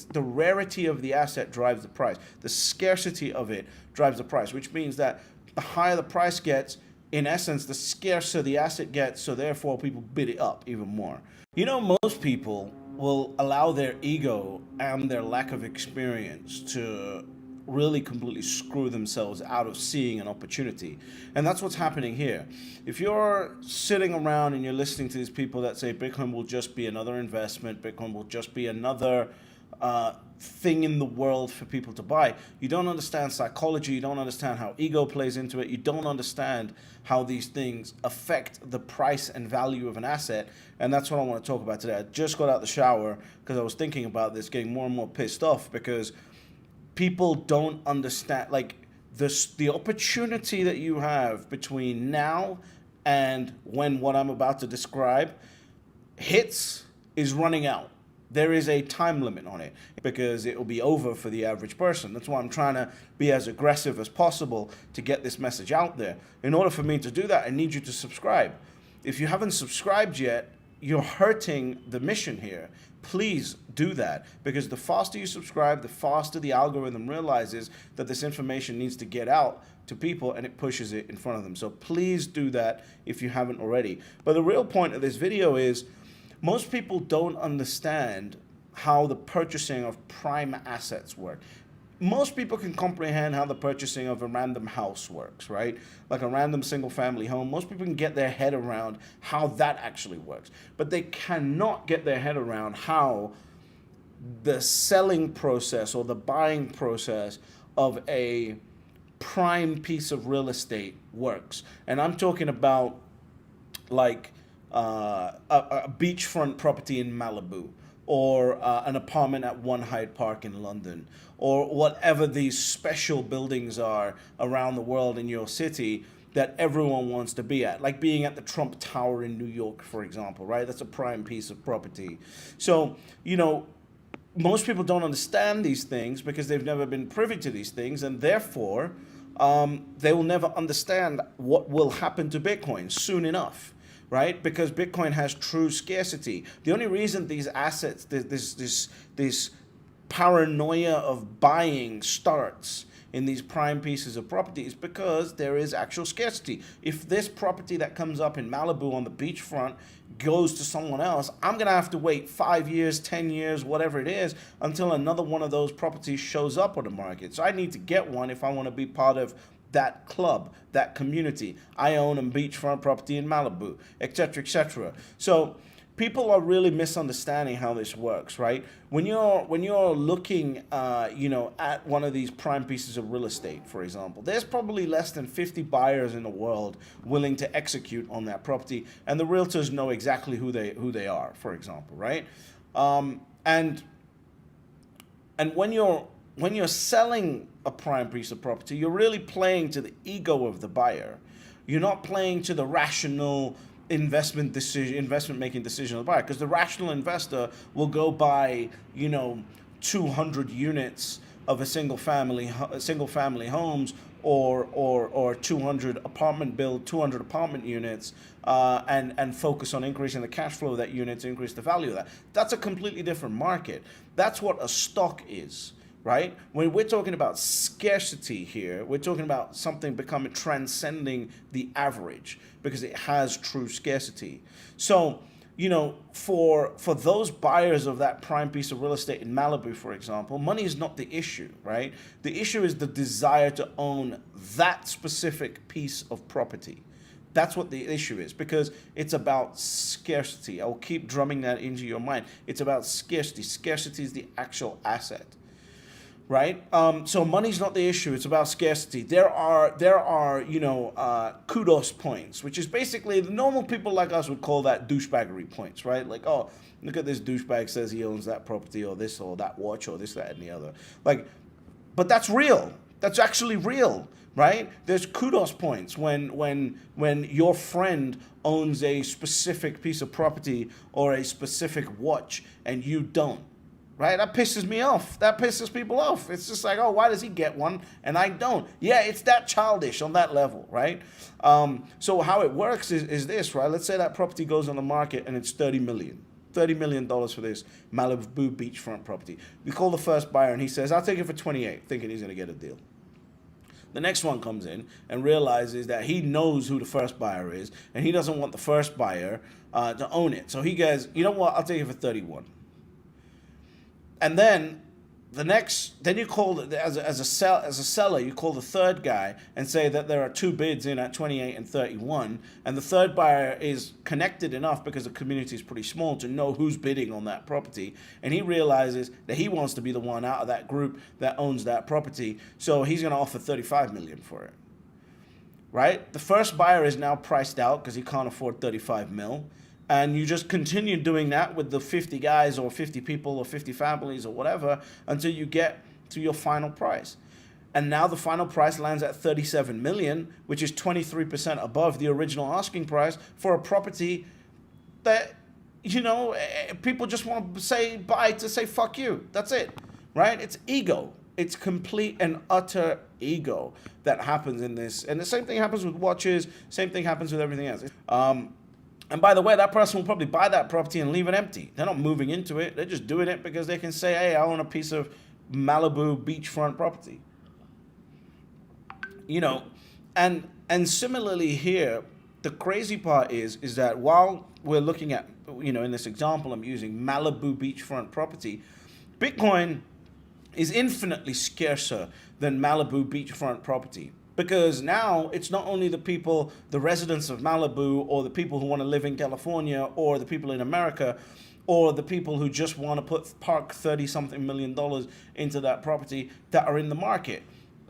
The rarity of the asset drives the price. The scarcity of it drives the price, which means that the higher the price gets, in essence, the scarcer the asset gets, so therefore people bid it up even more. Most people will allow their ego and their lack of experience to really completely screw themselves out of seeing an opportunity. And that's what's happening here. If you're sitting around and you're listening to these people that say Bitcoin will just be another investment, Bitcoin will just be another thing in the world for people to buy, you don't understand psychology, you don't understand how ego plays into it, you don't understand how these things affect the price and value of an asset. And that's what I want to talk about today. I just got out the shower because I was thinking about this, getting more and more pissed off because people don't understand, like, the opportunity that you have between now and when what I'm about to describe hits is running out. There is a time limit on it because it will be over for the average person. That's why I'm trying to be as aggressive as possible to get this message out there. In order for me to do that, I need you to subscribe. If you haven't subscribed yet, you're hurting the mission here. Please do that, because the faster you subscribe, the faster the algorithm realizes that this information needs to get out to people and it pushes it in front of them. So please do that if you haven't already. But the real point of this video is most people don't understand how the purchasing of prime assets work. Most people can comprehend how the purchasing of a random house works, right? Like a random single family home. Most people can get their head around how that actually works. But they cannot get their head around how the selling process or the buying process of a prime piece of real estate works. And I'm talking about like a beachfront property in Malibu, or an apartment at One Hyde Park in London, or whatever these special buildings are around the world in your city that everyone wants to be at, like being at the Trump Tower in New York, for example, right? That's a prime piece of property. So, most people don't understand these things because they've never been privy to these things, and therefore they will never understand what will happen to Bitcoin soon enough. Right? Because Bitcoin has true scarcity. The only reason these assets, this paranoia of buying starts in these prime pieces of property is because there is actual scarcity. If this property that comes up in Malibu on the beachfront goes to someone else, I'm going to have to wait 5 years, 10 years, whatever it is, until another one of those properties shows up on the market. So I need to get one if I want to be part of that club, that community. I own a beachfront property in Malibu, etc., etc. So people are really misunderstanding how this works, right? When you're looking, at one of these prime pieces of real estate, for example, there's probably less than 50 buyers in the world willing to execute on that property, and the realtors know exactly who they are, for example, right? And when you're selling a prime piece of property, you're really playing to the ego of the buyer. You're not playing to the rational investment making decision of the buyer, because the rational investor will go buy 200 units of a single family homes, or 200 apartment units, and focus on increasing the cash flow of that unit to increase the value of that. That's a completely different market. That's what a stock is. Right? When we're talking about scarcity here, we're talking about something transcending the average because it has true scarcity. So, for those buyers of that prime piece of real estate in Malibu, for example, money is not the issue, right? The issue is the desire to own that specific piece of property. That's what the issue is, because it's about scarcity. I will keep drumming that into your mind. It's about scarcity. Scarcity is the actual asset. Right? So money's not the issue. It's about scarcity. There are kudos points, which is basically the normal people like us would call that douchebaggery points, right? Like, oh, look at this douchebag says he owns that property or this or that watch or this, that, and the other. Like, but that's real. That's actually real, right? There's kudos points when your friend owns a specific piece of property or a specific watch and you don't. Right? That pisses me off. That pisses people off. It's just like, oh, why does he get one and I don't? Yeah, it's that childish on that level, right? So how it works is this, right? Let's say that property goes on the market and it's 30 million. $30 million for this Malibu beachfront property. We call the first buyer, and he says, I'll take it for 28, thinking he's going to get a deal. The next one comes in and realizes that he knows who the first buyer is, and he doesn't want the first buyer to own it. So he goes, you know what, I'll take it for 31. And then you call it, as a seller, you call the third guy and say that there are two bids in at 28 and 31, and the third buyer is connected enough because the community is pretty small to know who's bidding on that property, and he realizes that he wants to be the one out of that group that owns that property, so he's going to offer 35 million for it. Right? The first buyer is now priced out because he can't afford 35 mil. And you just continue doing that with the 50 guys or 50 people or 50 families or whatever until you get to your final price. And now the final price lands at 37 million, which is 23% above the original asking price for a property that, you know, people just want to say buy to say fuck you. That's it, right? It's ego. It's complete and utter ego that happens in this. And the same thing happens with watches. Same thing happens with everything else. And by the way, that person will probably buy that property and leave it empty. They're not moving into it. They're just doing it because they can say, hey, I own a piece of Malibu beachfront property. You know, and similarly here, the crazy part is that while we're looking at, you know, in this example, I'm using Malibu beachfront property, Bitcoin is infinitely scarcer than Malibu beachfront property. Because now it's not only the people, the residents of Malibu, or the people who want to live in California, or the people in America, or the people who just want to park $30-something million into that property that are in the market.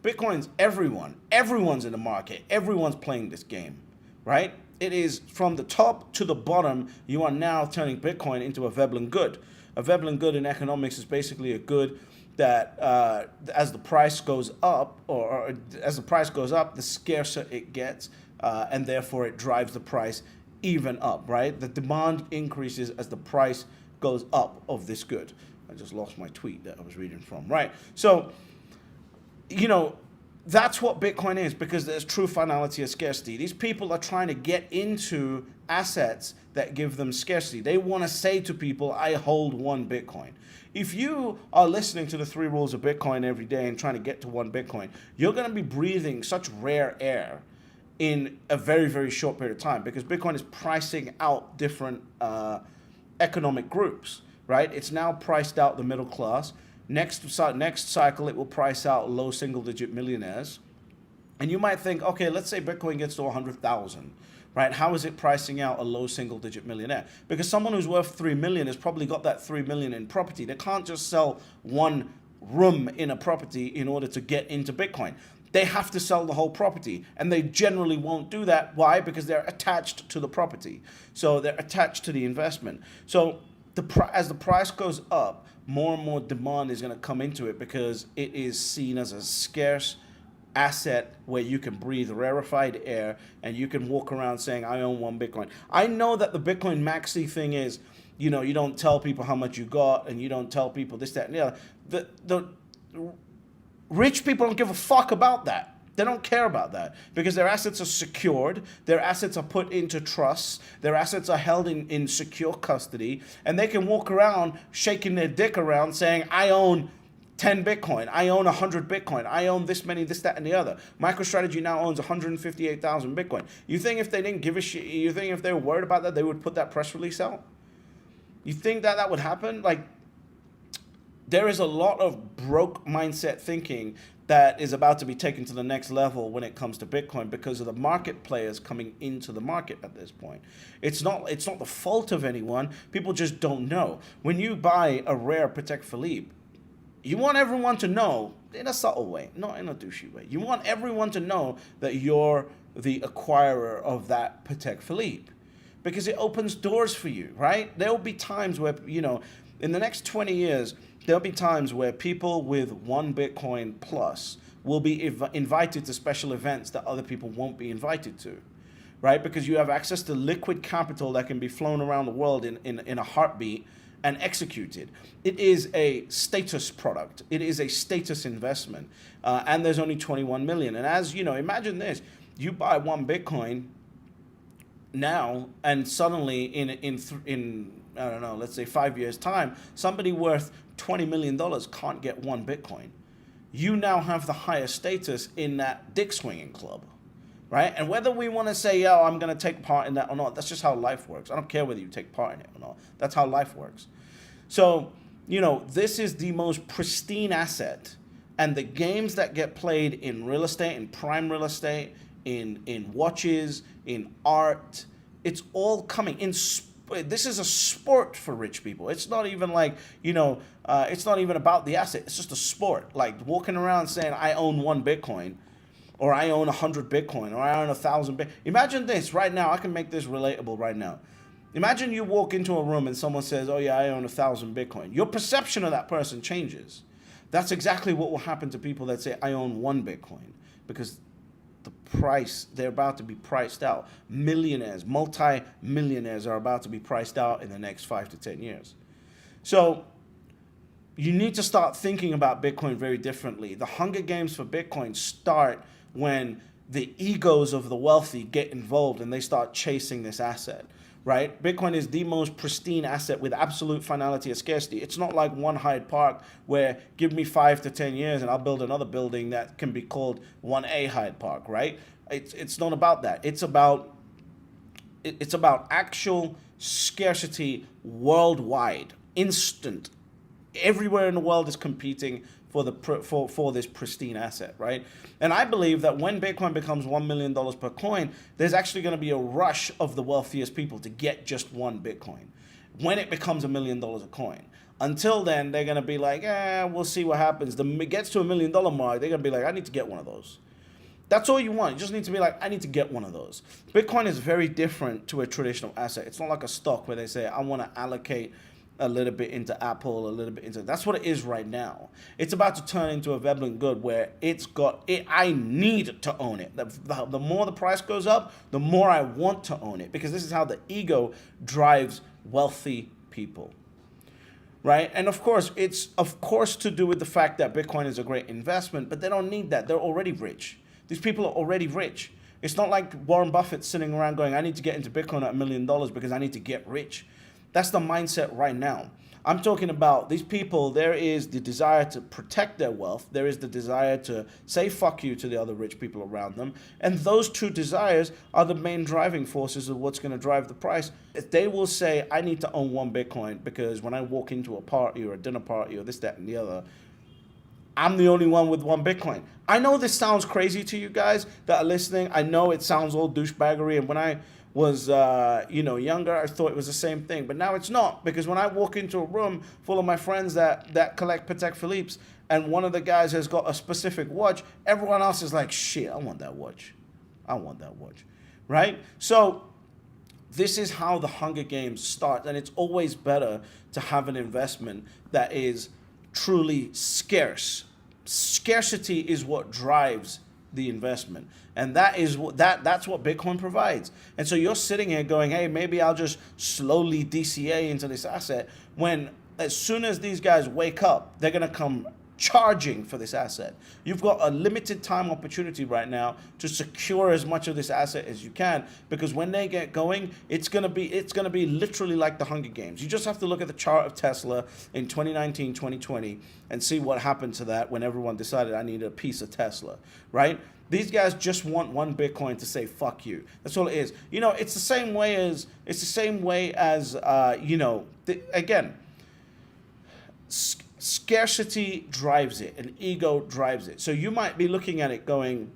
Bitcoin's everyone. Everyone's in the market. Everyone's playing this game, right? It is from the top to the bottom. You are now turning Bitcoin into a veblen good. A veblen good in economics is basically a good that as the price goes up, or as the price goes up, the scarcer it gets, and therefore it drives the price even up, right? The demand increases as the price goes up of this good. I just lost my tweet that I was reading from, right? So, you know, that's what Bitcoin is, because there's true finality of scarcity. These people are trying to get into assets that give them scarcity. They want to say to people, I hold one Bitcoin. If you are listening to the 3 rules of Bitcoin every day and trying to get to one Bitcoin, you're going to be breathing such rare air in a very, very short period of time, because Bitcoin is pricing out different economic groups, right? It's now priced out the middle class. Next cycle, it will price out low single-digit millionaires. And you might think, okay, let's say Bitcoin gets to 100,000. Right? How is it pricing out a low single-digit millionaire? Because someone who's worth 3 million has probably got that 3 million in property. They can't just sell one room in a property in order to get into Bitcoin. They have to sell the whole property, and they generally won't do that. Why? Because they're attached to the property. So they're attached to the investment. So as the price goes up, more and more demand is going to come into it, because it is seen as a scarce asset where you can breathe rarefied air and you can walk around saying, I own one Bitcoin. I know that the Bitcoin maxi thing is, you know, you don't tell people how much you got, and you don't tell people this, that, and the other. The rich people don't give a fuck about that. They don't care about that, because their assets are secured, their assets are put into trusts, their assets are held in secure custody, and they can walk around shaking their dick around saying, I own 10 Bitcoin, I own 100 Bitcoin, I own this many, this, that, and the other. MicroStrategy now owns 158,000 Bitcoin. You think if they didn't give a shit, you think if they were worried about that, they would put that press release out? You think that would happen? Like, there is a lot of broke mindset thinking that is about to be taken to the next level when it comes to Bitcoin, because of the market players coming into the market at this point. It's not the fault of anyone. People just don't know. When you buy a rare Patek Philippe, you want everyone to know, in a subtle way, not in a douchey way. You want everyone to know that you're the acquirer of that Patek Philippe, because it opens doors for you, right? There will be times where, you know, in the next 20 years, there'll be times where people with one Bitcoin plus will be invited to special events that other people won't be invited to, right? Because you have access to liquid capital that can be flown around the world in a heartbeat and executed. It is a status product. It is a status investment. And there's only 21 million. And as you know, imagine this, you buy one Bitcoin now, and suddenly in I don't know, let's say 5 years time, somebody worth $20 million can't get one Bitcoin. You now have the highest status in that dick swinging club, right? And whether we want to say, "Oh, I'm going to take part in that" or not, that's just how life works. I don't care whether you take part in it or not. That's how life works. So, this is the most pristine asset. And the games that get played in real estate, in prime real estate, in watches, in art, it's all coming in. This is a sport for rich people. It's not even like, it's not even about the asset. It's just a sport. Like walking around saying, I own 1 Bitcoin, or I own 100 Bitcoin, or I own 1,000 Bitcoin. Imagine this right now. I can make this relatable right now. Imagine you walk into a room and someone says, oh yeah, I own 1,000 Bitcoin. Your perception of that person changes. That's exactly what will happen to people that say, I own 1 Bitcoin, because the price, they're about to be priced out. Millionaires, multi-millionaires are about to be priced out in the next 5 to 10 years. So you need to start thinking about Bitcoin very differently. The Hunger Games for Bitcoin start when the egos of the wealthy get involved and they start chasing this asset. Right? Bitcoin is the most pristine asset with absolute finality and scarcity. It's not like one Hyde Park where give me 5 to 10 years and I'll build another building that can be called 1A Hyde Park, right? It's not about that. It's about actual scarcity worldwide, instant. Everywhere in the world is competing for this pristine asset, right? And I believe that when Bitcoin becomes $1 million per coin, there's actually going to be a rush of the wealthiest people to get just 1 Bitcoin when it becomes $1 million a coin. Until then, they're going to be like, we'll see what happens. It gets to $1 million mark, they're going to be like, I need to get one of those. That's all you want. You just need to be like, I need to get one of those. Bitcoin is very different to a traditional asset. It's not like a stock where they say, I want to allocate a little bit into Apple, a little bit into... That's what it is right now. It's about to turn into a veblen good where I need to own it. The more the price goes up, the more I want to own it, because this is how the ego drives wealthy people. Right? And of course, it's to do with the fact that Bitcoin is a great investment, but they don't need that. They're already rich. These people are already rich. It's not like Warren Buffett sitting around going, I need to get into Bitcoin at $1 million because I need to get rich. That's the mindset right now. I'm talking about these people. There is the desire to protect their wealth. There is the desire to say fuck you to the other rich people around them. And those two desires are the main driving forces of what's going to drive the price. They will say, I need to own 1 Bitcoin because when I walk into a party or a dinner party or this, that, and the other, I'm the only one with 1 Bitcoin. I know this sounds crazy to you guys that are listening. I know it sounds all douchebaggery. And when I was younger, I thought it was the same thing, but now it's not, because when I walk into a room full of my friends that collect Patek Philippe's and one of the guys has got a specific watch, everyone else is like, shit, I want that watch, right? So this is how the Hunger Games start, and it's always better to have an investment that is truly scarce. Scarcity is what drives the investment, and that's what Bitcoin provides. And so you're sitting here going, hey, maybe I'll just slowly DCA into this asset, when as soon as these guys wake up, they're going to come charging for this asset. You've got a limited time opportunity right now to secure as much of this asset as you can, because when they get going, it's gonna be literally like the Hunger Games. You just have to look at the chart of Tesla in 2019, 2020 and see what happened to that when everyone decided I need a piece of Tesla, right? These guys just want 1 Bitcoin to say fuck you. That's all it is. It's the same way as again, scarcity drives it, and ego drives it. So you might be looking at it going,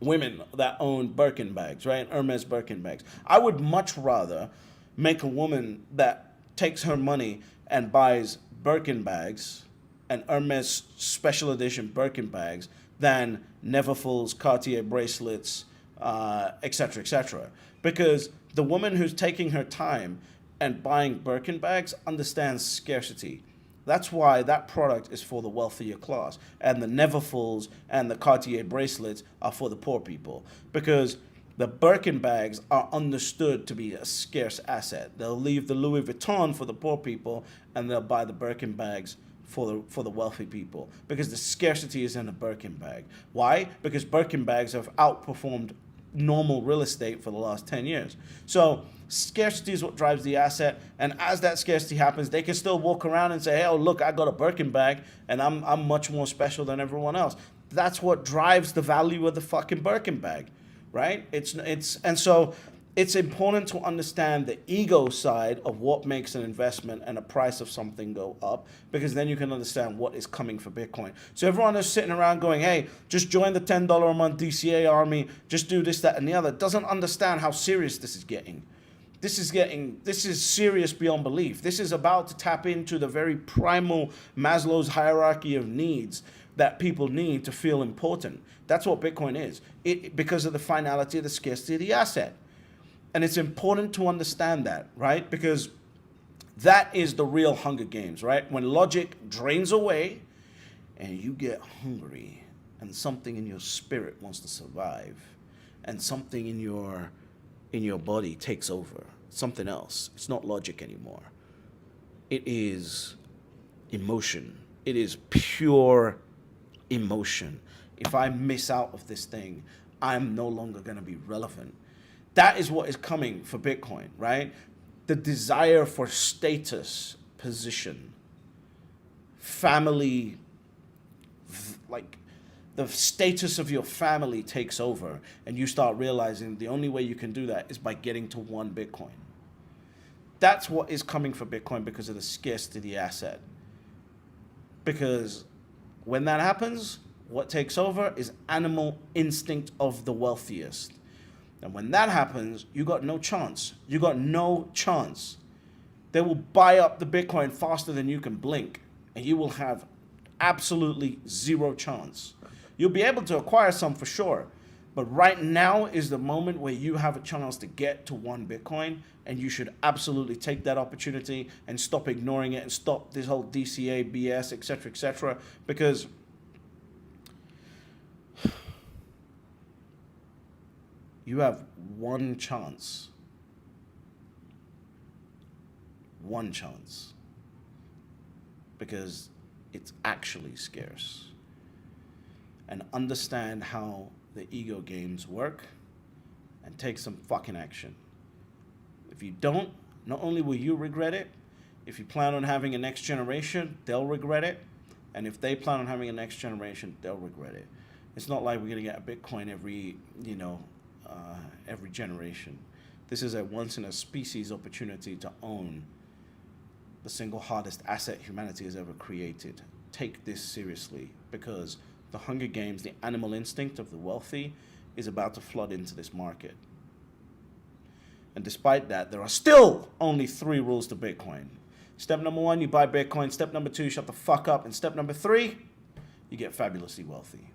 women that own Birkin bags, right? Hermes Birkin bags. I would much rather make a woman that takes her money and buys Birkin bags and Hermes special edition Birkin bags than Neverfull's Cartier bracelets, etc., etc. Because the woman who's taking her time and buying Birkin bags understands scarcity. That's why that product is for the wealthier class, and the Neverfulls and the Cartier bracelets are for the poor people, because the Birkin bags are understood to be a scarce asset. They'll leave the Louis Vuitton for the poor people, and they'll buy the Birkin bags for the wealthy people, because the scarcity is in a Birkin bag. Why? Because Birkin bags have outperformed normal real estate for the last 10 years. So scarcity is what drives the asset, and as that scarcity happens, they can still walk around and say, hey, oh look, I got a Birkin bag and I'm much more special than everyone else. That's what drives the value of the fucking Birkin bag, right? And so it's important to understand the ego side of what makes an investment and a price of something go up, because then you can understand what is coming for Bitcoin. So everyone is sitting around going, hey, just join the $10 a month DCA army, just do this, that, and the other, doesn't understand how serious this is getting. This is serious beyond belief. This is about to tap into the very primal Maslow's hierarchy of needs that people need to feel important. That's what Bitcoin is, because of the finality of the scarcity of the asset. And it's important to understand that, right? Because that is the real Hunger Games, right? When logic drains away and you get hungry and something in your spirit wants to survive and something in your body takes over, something else. It's not logic anymore. It is emotion. It is pure emotion. If I miss out of this thing, I'm no longer going to be relevant. That is what is coming for Bitcoin, right? The desire for status, position, family, like the status of your family takes over, and you start realizing the only way you can do that is by getting to one Bitcoin. That's what is coming for Bitcoin because of the scarcity of the asset. Because when that happens, what takes over is animal instinct of the wealthiest. And when that happens, you got no chance. You got no chance. They will buy up the Bitcoin faster than you can blink, and you will have absolutely zero chance. You'll be able to acquire some for sure, but right now is the moment where you have a chance to get to one Bitcoin, and you should absolutely take that opportunity and stop ignoring it and stop this whole DCA BS, etc., because you have one chance. One chance. Because it's actually scarce. And understand how the ego games work and take some fucking action. If you don't, not only will you regret it, if you plan on having a next generation, they'll regret it. And if they plan on having a next generation, they'll regret it. It's not like we're going to get a Bitcoin every generation. This is a once in a species opportunity to own the single hardest asset humanity has ever created. Take this seriously, because the Hunger Games, the animal instinct of the wealthy, is about to flood into this market. And despite that, there are still only 3 rules to Bitcoin. Step number 1, you buy Bitcoin. Step number 2, shut the fuck up. And step number 3, you get fabulously wealthy.